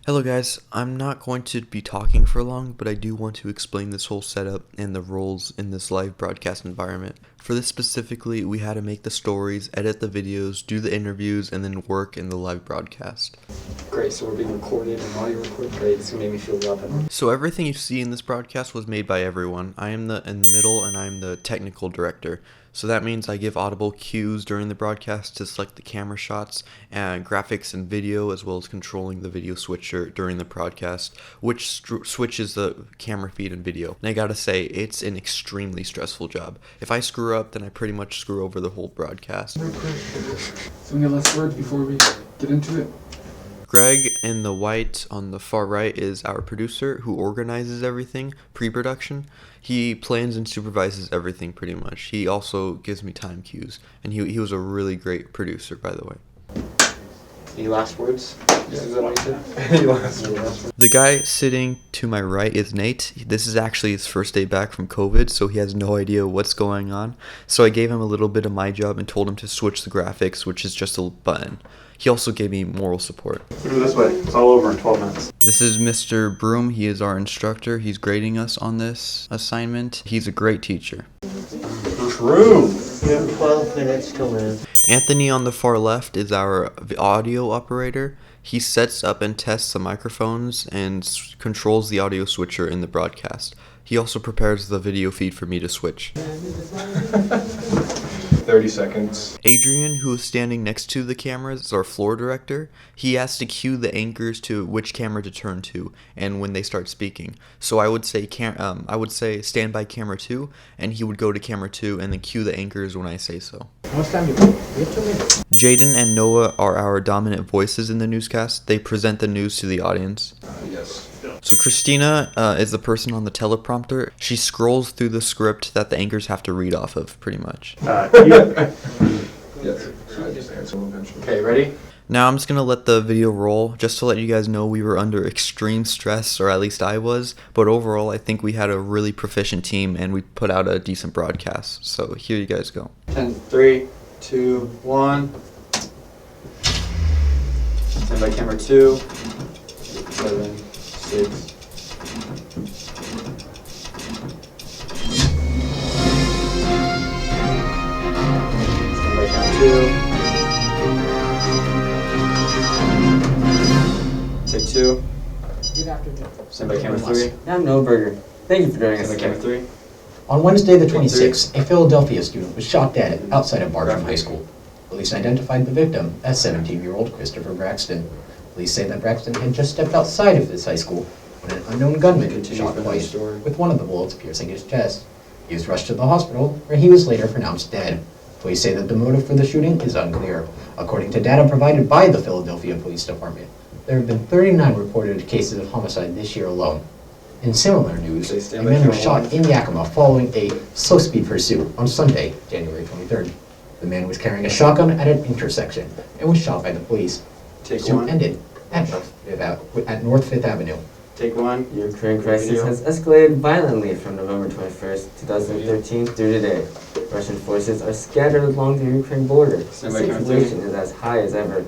Hello guys, I'm not going to be talking for long, but I do want to explain this whole setup and the roles in this live broadcast environment. For this specifically, we had to make the stories, edit the videos, do the interviews, and then work in the live broadcast. Great, so we're being recorded and audio recorded. Great, it's gonna make me feel relevant. So everything you see in this broadcast was made by everyone. I am in the middle and I'm the technical director. So that means I give audible cues during the broadcast to select the camera shots and graphics and video, as well as controlling the video switcher during the broadcast, which switches the camera feed and video. And I gotta say, it's an extremely stressful job. If I screw up, then I pretty much screw over the whole broadcast. Real quick, so any last words before we get into it? Greg in the white on the far right is our producer who organizes everything, pre-production. He plans and supervises everything pretty much. He also gives me time cues, and he was a really great producer, by the way. Any last words? Is that what you said? Any last words? The guy sitting to my right is Nate. This is actually his first day back from COVID, so he has no idea what's going on. So I gave him a little bit of my job and told him to switch the graphics, which is just a button. He also gave me moral support. Put it this way, it's all over in 12 minutes. This is Mr. Broom. He is our instructor. He's grading us on this assignment. He's a great teacher. True. You have 12 minutes to live. Anthony on the far left is our audio operator. He sets up and tests the microphones and controls the audio switcher in the broadcast. He also prepares the video feed for me to switch. 30 seconds. Adrian, who is standing next to the cameras, is our floor director. He has to cue the anchors to which camera to turn to and when they start speaking. So I would say stand by camera 2, and he would go to camera 2 and then cue the anchors when I say so. How much time do you have? We have 2 minutes. Jaden and Noah are our dominant voices in the newscast. They present the news to the audience. Yes. So Christina is the person on the teleprompter. She scrolls through the script that the anchors have to read off of, pretty much. Yes. I just answer eventually. Okay, ready? Now I'm just going to let the video roll, just to let you guys know we were under extreme stress, or at least I was. But overall, I think we had a really proficient team, and we put out a decent broadcast. So here you guys go. 10, 3, 2, 1. Stand by camera 2. 7, 6. Stand by camera 2. Take 2. Good afternoon. Stand by camera 3. I'm Noburger. Thank you for joining us Stand by camera today. 3. On Wednesday the 26th, a Philadelphia student was shot dead outside of Bartram High School. Police identified the victim as 17-year-old Christopher Braxton. Police say that Braxton had just stepped outside of this high school when an unknown gunman Continue shot for the twice, story. with one of the bullets piercing his chest. He was rushed to the hospital, where he was later pronounced dead. Police say that the motive for the shooting is unclear. According to data provided by the Philadelphia Police Department, there have been 39 reported cases of homicide this year alone. In similar news, Okay, a stand by man was camera shot in Yakima following a slow-speed pursuit on Sunday, January 23rd. The man was carrying a shotgun at an intersection and was shot by the police. The Take pursuit 1. ended at North Fifth Avenue. Take 1. The Ukraine crisis has escalated violently from November 21st, 2013 through today. Russian forces are scattered along the Ukraine border. The Stand by camera 3. situation is as high as ever.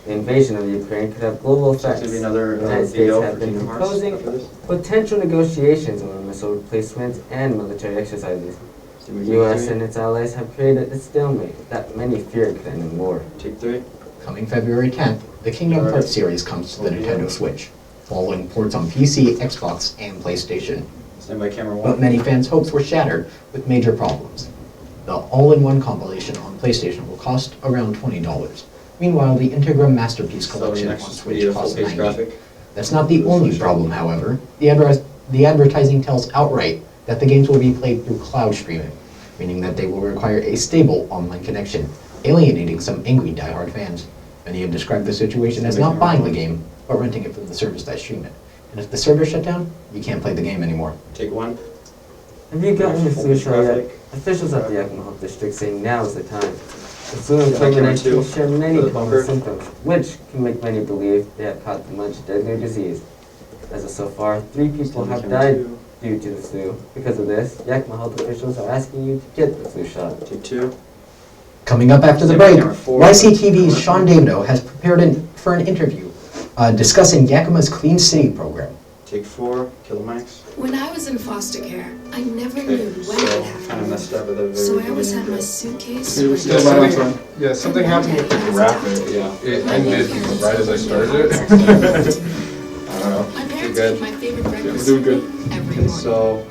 The invasion of Ukraine could have global There's effects. going to be another The United States video have for been Kingdom Hearts proposing after this. potential negotiations over missile replacements and military exercises. Stand by The camera U.S. 3. and its allies have created a stalemate that many fear could end in war. Take 3. Coming February 10th, the Kingdom Hearts series comes to the Nintendo Switch, following ports on PC, Xbox, and PlayStation. Stand by camera 1. But many fans' hopes were shattered with major problems. The all-in-one compilation on PlayStation will cost around $20. Meanwhile, the Integra Masterpiece So collection on next will be Switch a full costs page $90. graphic. That's not the only problem, however. The advertising tells outright that the games will be played through cloud streaming, meaning that they will require a stable online connection, alienating some angry die-hard fans. Many have described the situation as not buying the game, but renting it from the service that stream it. And if the server shut down, you can't play the game anymore. Take 1. Have you gotten your Full flu page shot yet? graphic. Officials at the Yakima Health District say now is the time. The flu and Stand by camera 2 COVID-19 share many for the common bunker. symptoms, which can make many believe they have caught the much deadlier disease. As of so far, 3 people Stand by have camera died 2. due to the flu. Because of this, Yakima Health officials are asking you to get the flu shot. Take 2. Coming up after the Stand by break, camera 4. YCTV's Sean Davido has prepared for an interview discussing Yakima's Clean City program. Take 4, Killer Max. When I was in foster care, I never Okay, knew when it so happened. kind of messed up at the very So I always beginning, had my but- suitcase. Yeah, with Yeah, me. something, yeah, something happened with the graphic. Yeah. It ended right as I started it. I don't know. My You're parents good. made my favorite breakfast doing for good. me every Okay, morning. so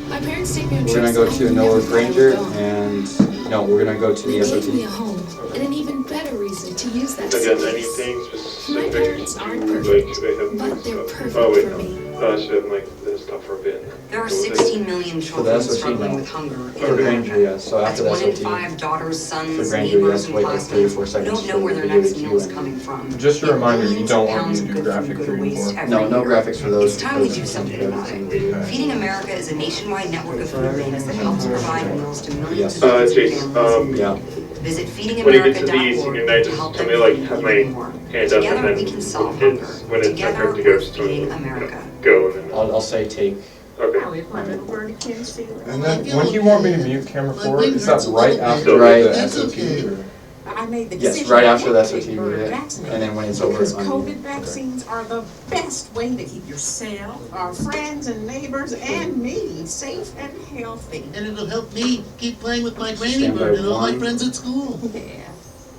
My parents take me on we're gonna trips go I to never Norwood thought I would Ranger go. and, no, we're gonna go to They the gave me SOT. a home and an even better reason to use that Again, suitcase. anything My specific? parents aren't Like, perfect, they have but they're stuff. perfect Oh, wait, for no. me. I should have like this stuff for a bit. There are What was it? 16 million For children the SOT, struggling no. with hunger in For Granger, America. yeah, so That's after the 1 in SOT. 5 daughters, For sons, Granger, you neighbors, have to and wait like 3 or 4 classmates who seconds don't know for where the their video next to meal is queue coming from. Just a Yet reminder, you millions don't of want me pounds to of do good graphic food go to 3 and waste 4. every No, no year. graphics for those. It's time we do something about it. Feeding America is a nationwide network of food banks that helps provide meals to millions of Yes. children Chase, and families. Yeah. Visit When it gets to these, feedingamerica.org you can I to just help tell them me like feed have my even more. hand up Together and we then can solve when hunger. it's time Together to go, we're just feeding you America. know, go and then I'll say take. okay. And then when do you want me to mute camera 4? Is that right after Right. the That's SOT? okay. or- I made the Yes, decision. right I after want that's to what take you her do it. vaccinated. And then when it's over. Because on- COVID vaccines are the best way to keep yourself, our friends and neighbors, and me safe and healthy. And it'll help me keep playing with my granny Stand by bird and all my one. friends at school. Yeah.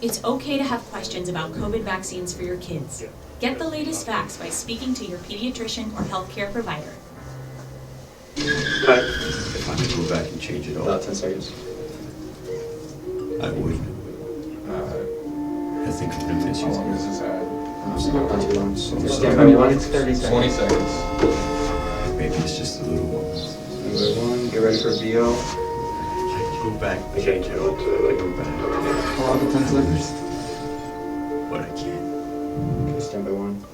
It's okay to have questions about COVID vaccines for your kids. Get the latest facts by speaking to your pediatrician or healthcare provider. Time. If I could go back and change it all, About 10 seconds. I would. I think I'm gonna miss How long you. is this ad? Not too long. So Stand by one. 30 20 seconds. maybe it's just a little one. Stand by one. Get ready for BO. I could go back. I can't count I like go back, Pull out the 10 seconds. but I can't. Okay, stand by one.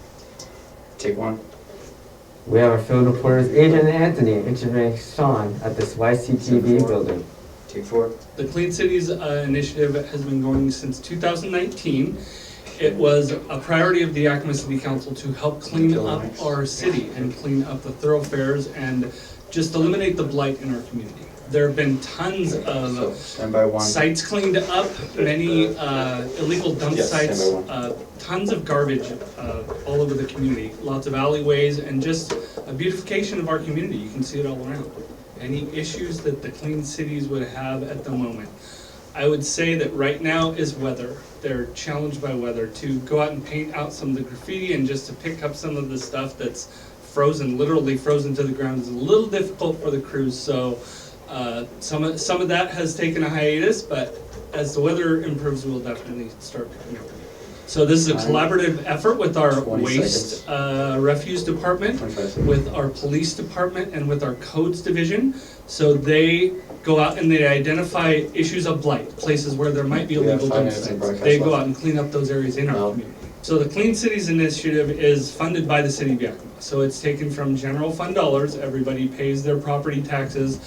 Take 1. We have our field reporters, Adrian and Anthony, interviewing Sean at this YCTV building. Take 4. The Clean Cities initiative has been going since 2019. It was a priority of the Yakima City Council to help clean up our city and clean up the thoroughfares and just eliminate the blight in our community. There have been tons So of stand by 1. sites cleaned up, many illegal dump Yes, sites, stand by tons of garbage all over the community, lots of alleyways, and just a beautification of our community. You can see it all around. Any issues that the Clean Cities would have at the moment? I would say that right now is weather. They're challenged by weather to go out and paint out some of the graffiti and just to pick up some of the stuff that's frozen, literally frozen to the ground is a little difficult for the crews. So some of that has taken a hiatus, but as the weather improves, we'll definitely start picking up. So this is a collaborative effort with our 20 waste refuse department, 25 seconds. with our police department, and with our codes division. So they go out and they identify issues of blight, places where there might be We have illegal 5 dump minutes in sites. broadcast They go left. out and clean up those areas in our No. community. So the Clean Cities Initiative is funded by the city of Yakima. So it's taken from general fund dollars, everybody pays their property taxes,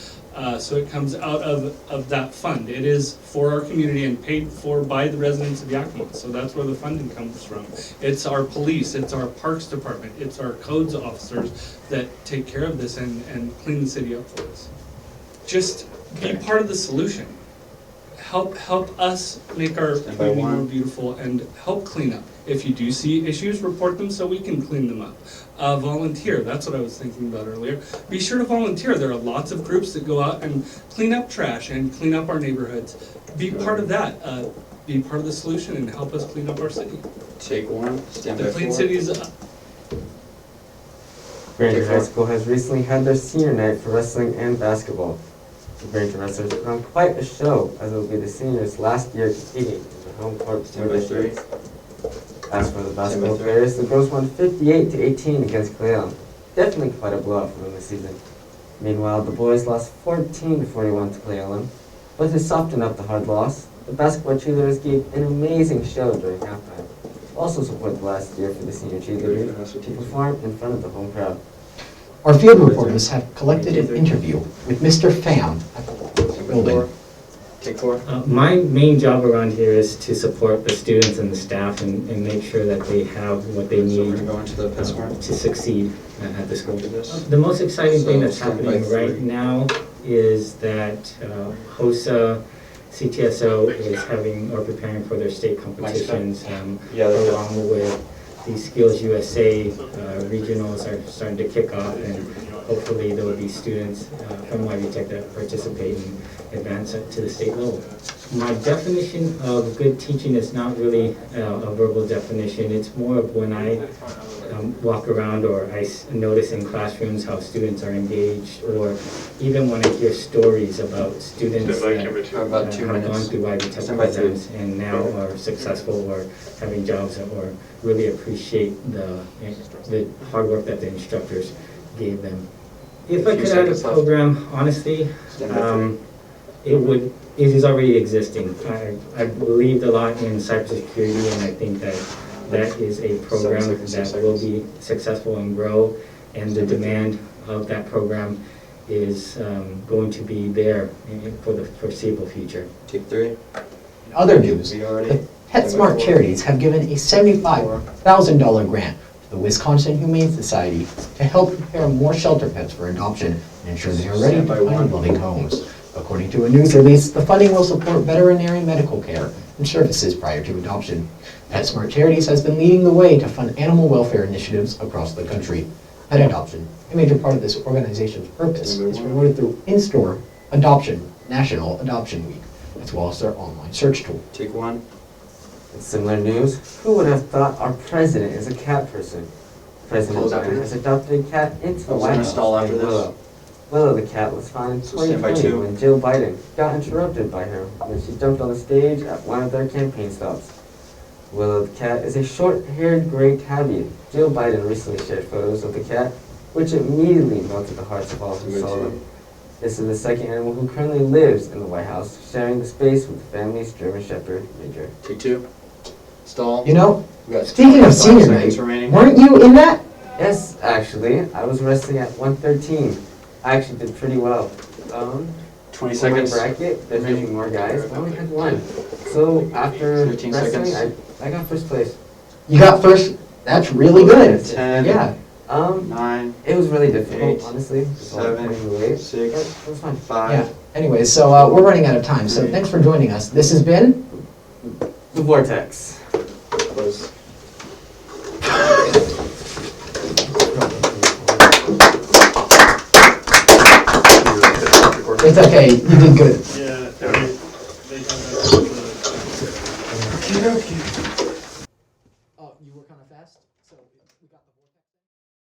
so it comes out of that fund. It is for our community and paid for by the residents of Yakima, so that's where the funding comes from. It's our police, it's our parks department, it's our codes officers that take care of this and clean the city up for us. Just be part of the solution. Help us make our Stand by community more one. beautiful and help clean up. If you do see issues, report them so we can clean them up. Volunteer, that's what I was thinking about earlier. Be sure to volunteer. There are lots of groups that go out and clean up trash and clean up our neighborhoods. Be part of that. Be part of the solution and help us clean up our city. Take 1. Stand by The 4. Clean Cities, Granger High School has recently had their senior night for wrestling and basketball. The Granger wrestlers put on quite a show, as it will be the seniors' last year competing in the home court Stand by 3. As for the basketball players, the girls won 58-18 against Cleon. Definitely quite a blowout for them this season. Meanwhile, the boys lost 14-41 to Cleon. But to soften up the hard loss, the basketball cheerleaders gave an amazing show during halftime. Also supported last year for the senior cheerleaders to perform in front of the home crowd. Our field reporters have collected an interview with Mr. Pham at the building. Take 4. My main job around here is to support the students and the staff and make sure that they have what they So we're need going to go into the press warrant. to succeed at the school. Do this. The most exciting thing So that's stand by happening right 3. now is that HOSA CTSO is having or preparing for their state competitions Yeah, that's along with these Skills USA regionals are starting to kick off, and hopefully there will be students from YB Tech that participate and advance it to the state level. My definition of good teaching is not really a verbal definition. It's more of when I walk around or I notice in classrooms how students are engaged, or even when I hear stories about students that have gone through YB Tech programs and now are successful or having jobs, or really appreciate the hard work that the instructors gave them. If I could add a program, honestly, it is already existing. I believed a lot in cybersecurity, and I think that is a program that will be successful and grow, and the demand of that program is going to be there for the foreseeable future. Take 3. In other news, the PetSmart Charities have given a $75,000 grant to the Wisconsin Humane Society to help prepare more shelter pets for adoption and ensure they are ready to find loving homes. According to a news release, the funding will support veterinary medical care and services prior to adoption. PetSmart Charities has been leading the way to fund animal welfare initiatives across the country. Pet adoption, a major part of this organization's purpose, is promoted through in-store adoption, National Adoption Week, as well as their online search tool. Take 1. In similar news, who would have thought our president is a cat person? President Biden has adopted a cat into the White House named Willow. Willow the cat was found in 2020 when Jill Biden got interrupted by her when she jumped on the stage at one of their campaign stops. Willow the cat is a short-haired gray tabby. Jill Biden recently shared photos of the cat, which immediately melted the hearts of all who saw them. This is the second animal who currently lives in the White House, sharing the space with the family's German Shepherd, Major. Take 2. Stall. You know, We got speaking of 25 senior seconds night, remaining. weren't you in that? Yes, actually, I was resting at 113. I actually did pretty well. 20 for seconds. my bracket, there's usually more guys. I only had 1. So after 15 wrestling, seconds. I got first place. You got first. That's really good. 10. Yeah. 9. It was really difficult, 8, honestly. 7, 6, It was fun. 5. Yeah. Anyway, so we're running out of time. So thanks for joining us. This has been The Vortex. Close. It's okay. You did good. Yeah, they have that.